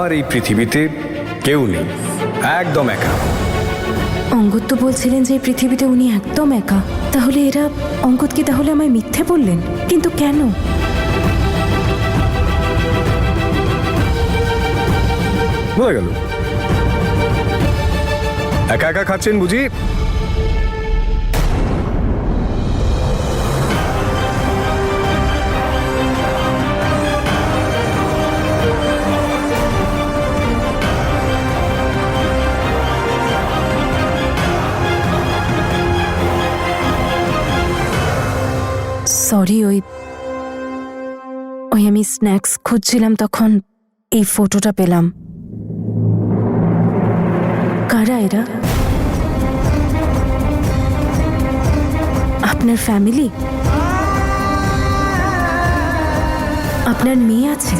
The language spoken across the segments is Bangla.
আমার এই পৃথিবীতে কেউ নেই, একদম একা। অঙ্গদ তো বলছিলেন যে এই পৃথিবীতে উনি একদম একা। তাহলে এরা অঙ্গদ কি তাহলে আমায় মিথ্যে বললেন? কিন্তু কেন? বোঝা গেল একা একা খাচ্ছেন বুঝি? সরি, ওই আমি স্ন্যাক্স খুঁজছিলাম, তখন এই ফটোটা পেলাম। কারা এরা? আপনার ফ্যামিলি? আপনার মেয়ে আছে?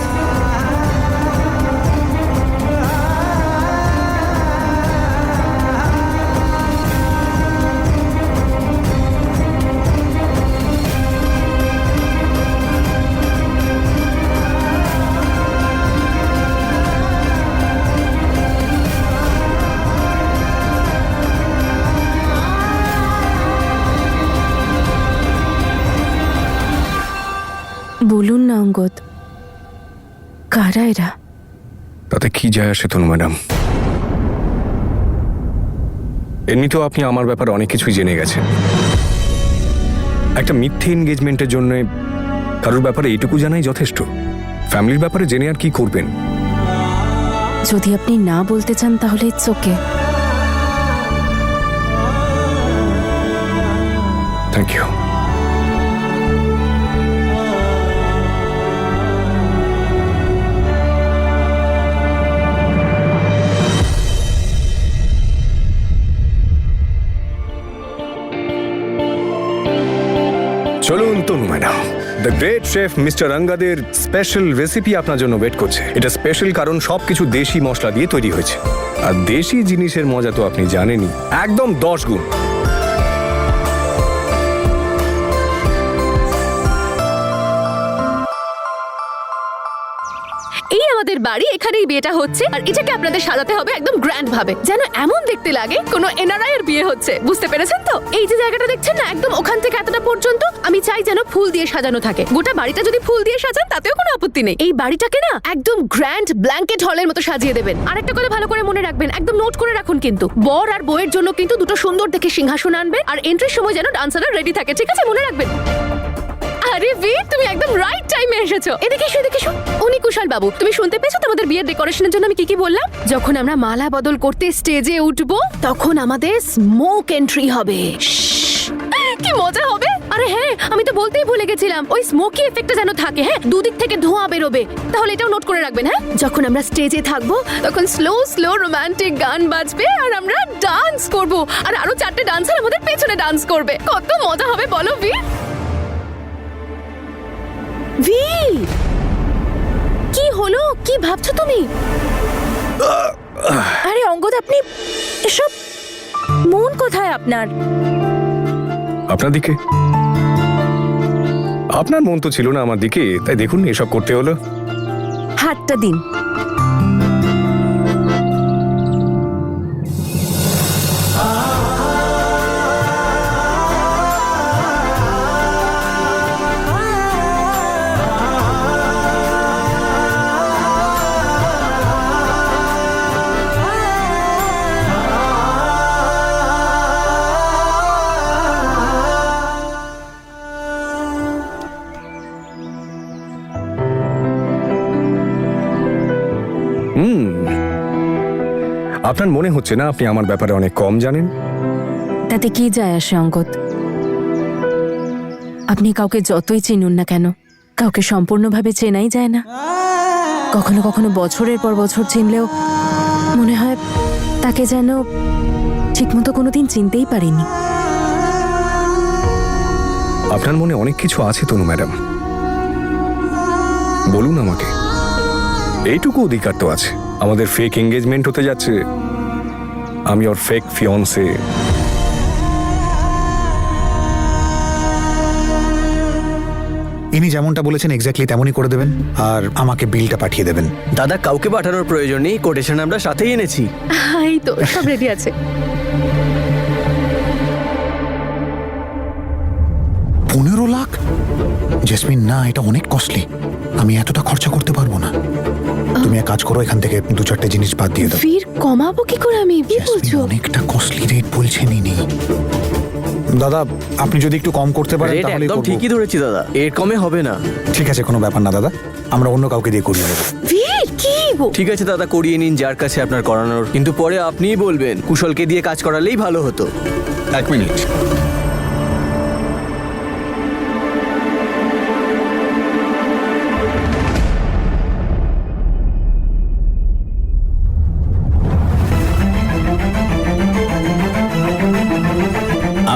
বলুন না অঙ্গদ, কারা এরা? তাতে কি যায় আসে তনু ম্যাডাম? এমনিতেও আপনি আমার ব্যাপারে অনেক কিছুই জেনে গেছেন। একটা মিথ্যে এনগেজমেন্টের জন্য কারোর ব্যাপারে এইটুকু জানাই যথেষ্ট। ফ্যামিলির ব্যাপারে জেনে আর কি করবেন? যদি আপনি না বলতে চান তাহলে ইটস ওকে। Thank you. চলুন Tanu madam, the great chef mister অঙ্গদের স্পেশাল রেসিপি আপনার জন্য ওয়েট করছে। এটা স্পেশাল কারণ সবকিছু দেশি মশলা দিয়ে তৈরি হয়েছে, আর দেশি জিনিসের মজা তো আপনি জানেনই, একদম 10 গুণ। এই আমাদের বাড়ি, এখানেই বিয়েটা হচ্ছে, আর এটাকে আপনাদের সাজাতে হবে একদম গ্র্যান্ড ভাবে, যেন এমন দেখতে লাগে কোনো এনআরআই এর বিয়ে হচ্ছে। বুঝতে পেরেছেন তো? এই যে জায়গাটা দেখছেন না, একদম ওখান থেকে এতটা পর্যন্ত আমি চাই যেন ফুল দিয়ে সাজানো থাকে। গোটা বাড়িটা যদি ফুল দিয়ে সাজান তাতেও কোনো আপত্তি নেই। এই বাড়িটাকে না একদম গ্র্যান্ড ব্ল্যাঙ্কেট হলের মতো সাজিয়ে দেবেন। আর একটা কথা ভালো করে মনে রাখবেন, একদম নোট করে রাখুন কিন্তু, বর আর বউয়ের জন্য কিন্তু দুটো সুন্দর দেখে সিংহাসন আনবেন, আর এন্ট্রির সময় যেন ডান্সাররা রেডি থাকে, ঠিক আছে? মনে রাখবেন। আরে বীর, তুমি একদম রাইট টাইমে এসেছো। এদিকে এসো, এদিকে এসো। উনি কুশল বাবু, তুমি শুনতে পেয়েছো তোমাদের বিয়ের ডেকোরেশনের জন্য আমি কি কি বললাম? যখন আমরা মালা বদল করতে স্টেজে উঠবো তখন আমাদের স্মোক এন্ট্রি হবে। কি মজা হবে! আরে হ্যাঁ, আমি তো বলতেই ভুলে গেছিলাম, ওই স্মোকি এফেক্টটা যেন থাকে। হ্যাঁ, দুদিক থেকে ধোঁয়া বেরোবে, তাহলে এটাও নোট করে রাখবেন। হ্যাঁ, যখন আমরা স্টেজে থাকবো তখন স্লো স্লো রোমান্টিক গান বাজবে আর আমরা ডান্স করব, আর আরো 4টে ডান্সার আমাদের পেছনে ডান্স করবে। কত মজা হবে বলো বীর? বীর, কি হলো? কি ভাবছো তুমি? আরে অঙ্গদ, আপনি এসব মন কোথায় আপনার? আপনার দিকে? আপনার মন তো ছিল না আমার দিকে, তাই দেখুন এসব করতে হলো। হাতটা দিন। আপনার মনে হচ্ছে না আপনি আমার ব্যাপারে অনেক কম জানেন? তাতে কি যায় আসে অঙ্গদ? আপনি কাউকে যতই চিনুন না কেন, কাউকে সম্পূর্ণভাবে চেনাই যায় না। কখনো কখনো বছরের পর বছর চিনলেও মনে হয় তাকে যেন ঠিকমতো কোনোদিন চিনতেই পারিনি। আপনার মনে অনেক কিছু আছে তনু ম্যাডাম, বলুন আমাকে। এইটুকু অধিকার তো আছে। আমাদের ফেক এঙ্গেজমেন্ট হতে যাচ্ছে, আমি ওর ফেক ফিয়ন্সে। ইনি যেমনটা বলেছেন এক্স্যাক্টলি তেমনই করে দেবেন আর আমাকে বিলটা পাঠিয়ে দেবেন। দাদা কাউকে পাঠানোর প্রয়োজন নেই, কোটেশন আমরা সাথেই এনেছি। এই তো সব রেডি আছে। 15 লাখ? জেসমিন না, এটা অনেক কস্টলি, আমি এতটা খরচা করতে পারবো না। তুমি এক কাজ করো, এখান থেকে 2-4টে জিনিস বাদ দিয়ে দাও। ফির কমাবো কি করে আমি? কি জেসমিন, বলছো? অনেকটা কস্টলি রেট বলছেন ইনি। দাদা আপনি যদি একটু কম করতে পারেন রেট তাহলে একদম ঠিকই ধরেছি দাদা, এর কমে হবে না। ঠিক আছে, কোনো ব্যাপার না দাদা, আমরা অন্য কাউকে দিয়ে করিয়ে নেবো। ফির কি ঠিক আছে দাদা, করিয়ে নিন যার কাছে আপনার করানোর, কিন্তু পরে আপনিই বলবেন কুশলকে দিয়ে কাজ করালেই ভালো হতো। 1 মিনিট।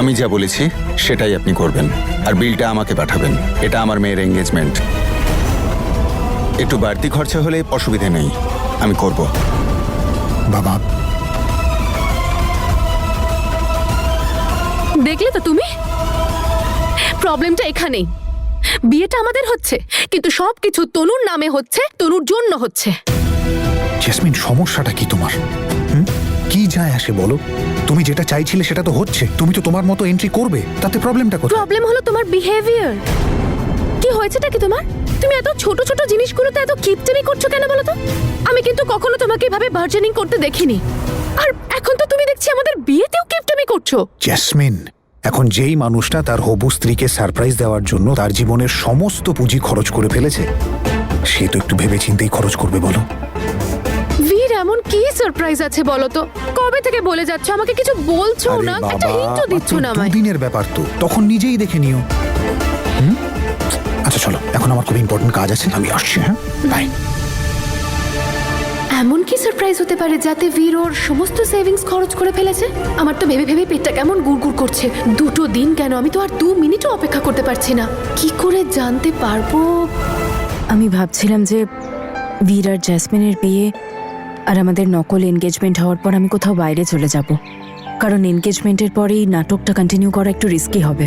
আমি যা বলেছি সেটাই আপনি করবেন, আর বিলটা আমাকে পাঠাবেন। এটা আমার মেয়ের এঙ্গেজমেন্ট, একটু বাড়তি খরচা হলে অসুবিধে নেই, আমি করব। বাবা, দেখলে তো তুমি, প্রবলেমটা এখানেই। বিয়েটা আমাদের হচ্ছে, কিন্তু সবকিছু তনুর নামে হচ্ছে, তনুর জন্য হচ্ছে। জেসমিন সমস্যাটা কি তোমার? কি যায় আসে বলো? তুমি যেটা চাইছিলে সেটা তো হচ্ছে, তুমি তো তোমার মতো এন্ট্রি করবে, তাতে প্রবলেমটা কোথায়? প্রবলেম হলো তোমার বিহেভিয়ার। কি হয়েছেটা কি তোমার? তুমি এত ছোট ছোট জিনিসগুলোতে এত কিপটেমি করছো কেন বলো তো? আমি কিন্তু কখনো তোমাকে এভাবে বার্জেনিং করতে দেখিনি, আর এখন তো তুমি দেখছি আমাদের বিয়েতেও কিপটেমি করছো। জেসমিন, এখন যেই মানুষটা তার হবু স্ত্রীকে সারপ্রাইজ দেওয়ার জন্য তার জীবনের সমস্ত পুঁজি খরচ করে ফেলেছে, সে তো একটু ভেবেচিন্তেই খরচ করবে বলো। বীর, এমন কি সারপ্রাইজ আছে বলো তো? কবে থেকে বলে যাচ্ছ, আমাকে কিছু বলছো আরে না, বাবা, একটা হিন্টও দিচ্ছ না মাত্র আমায়। 2 দিনের ব্যাপার তো, তখন নিজেই দেখে নিও। আচ্ছা চলো, এখন আমার খুব ইম্পর্টেন্ট কাজ আছে, আমি আসছি। হ্যাঁ, বাই। এমন কি সারপ্রাইজ হতে পারে যাতে বীর ওর সমস্ত সেভিংস খরচ করে ফেলেছে? আমার তো ভেবে ভেবে পেটটা কেমন গুড়গুড় করছে। 2 দিন কেন, আমি তো আর 2 মিনিটও অপেক্ষা করতে পারছি না। কি করে জানতে পারবো? আমি ভাবছিলাম যে বীর আর জ্যাসমিনের বিয়ে আর আমাদের নকল এনগেজমেন্ট হওয়ার পর আমি কোথাও বাইরে চলে যাব, কারণ এনগেজমেন্টের পরেই নাটকটা কন্টিনিউ করা একটু রিস্কি হবে।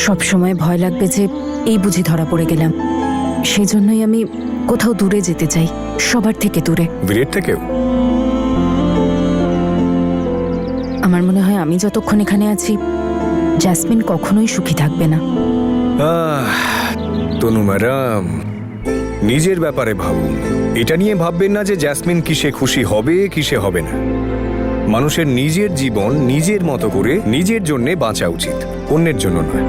সব সময় ভয় লাগবে যে এই বুঝি ধরা পড়ে গেলাম। সেই জন্যই আমি কোথাও দূরে যেতে চাই, সবার থেকে দূরে। বীরের থেকেও? আমার মনে হয় আমি যতক্ষণ এখানে আছি জ্যাসমিন কখনোই সুখী থাকবে না। তনু ম্যাডাম, নিজের ব্যাপারে ভাবুন। এটা নিয়ে ভাববেন না যে জ্যাসমিন কিসে খুশি হবে কিসে হবে না। মানুষের নিজের জীবন নিজের মতো করে নিজের জন্য বাঁচা উচিত, অন্যের জন্য নয়।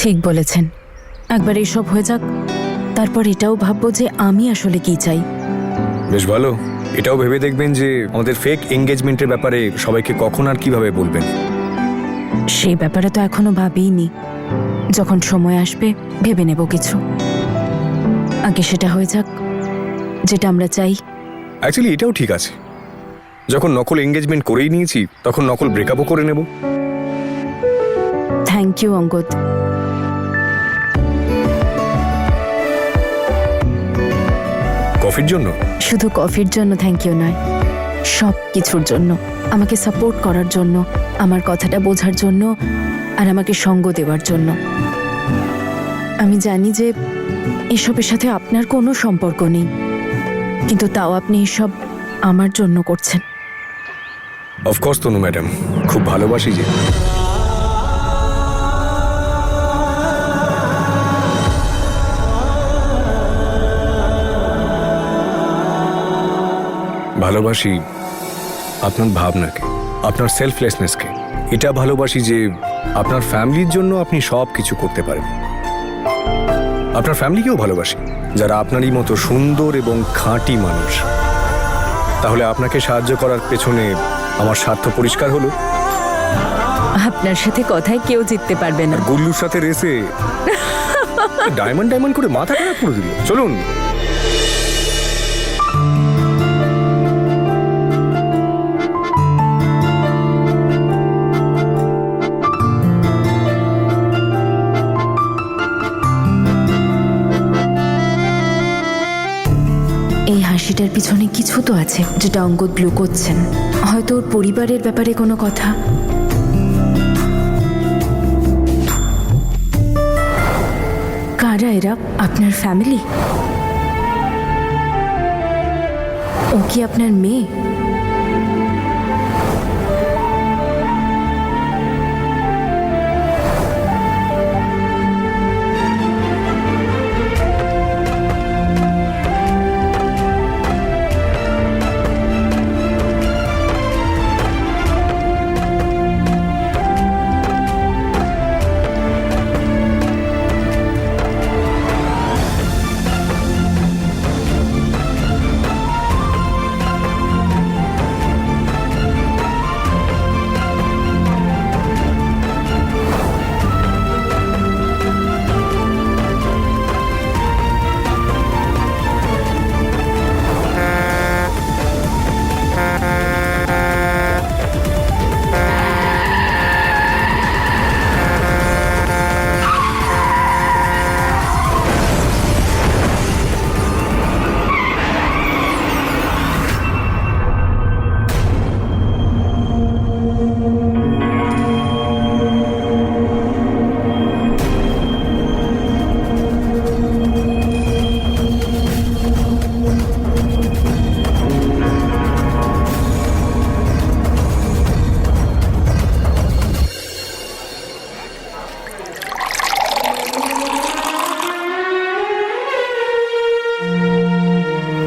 ঠিক বলেছেন, একবার এইসব হয়ে যাক, তারপর এটাও ভাববো যে আমি আসলে কি চাই। বেশ ভালো, এটাও ভেবে দেখবেন যে আমাদের ফেক এঙ্গেজমেন্টের ব্যাপারে সবাইকে কখন আর কিভাবে বলবেন। সেই ব্যাপারে তো এখনো ভাবিনি, যখন সময় আসবে ভেবে নেব কিছু। আগে সেটা হয়ে যাক যেটা আমরা চাই। অ্যাকচুয়ালি এটাও ঠিক আছে, যখন নকল এঙ্গেজমেন্ট করেই নিয়েছি তখন নকল ব্রেকআপও করে নেব। Thank you Angad. কফির জন্য? শুধু কফির জন্য থ্যাংক ইউ নয়, সব কিছুর জন্য। আমাকে সাপোর্ট করার জন্য, আমার কথাটা বোঝার জন্য, আর আমাকে সঙ্গ দেওয়ার জন্য। আমি জানি যে এসবের সাথে আপনার কোনো সম্পর্ক নেই, কিন্তু তাও আপনি এসব আমার জন্য করছেন। অফকোর্স তনু ম্যাডাম, খুব ভালোবাসি যে। ভালোবাসি আপনার ভাবনাকে, আপনার সেলফলেসনেসকে। এটা ভালোবাসি যে আপনার ফ্যামিলির জন্য আপনি সব কিছু করতে পারেন। আপনার ফ্যামিলিকেও ভালোবাসি, যারা আপনারই মতো সুন্দর এবং খাঁটি মানুষ। তাহলে আপনাকে সাহায্য করার পেছনে আমার স্বার্থ পরিষ্কার হলো। আপনার সাথে কথায় কেউ জিততে পারবে না। গুল্লুর সাথে রেসে ডায়মন্ড করে মাথা খারাপ করে দিল। চলুন। এই হাসিটার পিছনে কিছু তো আছে যেটা অঙ্গদ ব্লু করছেন। হয়তো ওর পরিবারের ব্যাপারে কোনো কথা। কারা এরা? আপনার ফ্যামিলি? ও কি আপনার মেয়ে?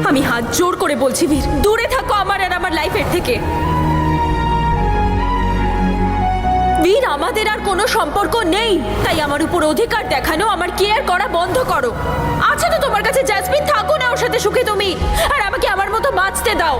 আমি হাত জোর করে বলছি বীর, দূরে থাকো আমার আর আমার লাইফের থেকে। বীর, আমাদের আর কোনো সম্পর্ক নেই, তাই আমার উপর অধিকার দেখানো, আমার কেয়ার করা বন্ধ করো। আছে তো তোমার কাছে জ্যাসমিন, থাকো না ওর সাথে সুখে তুমি, আর আমাকে আমার মতো বাঁচতে দাও।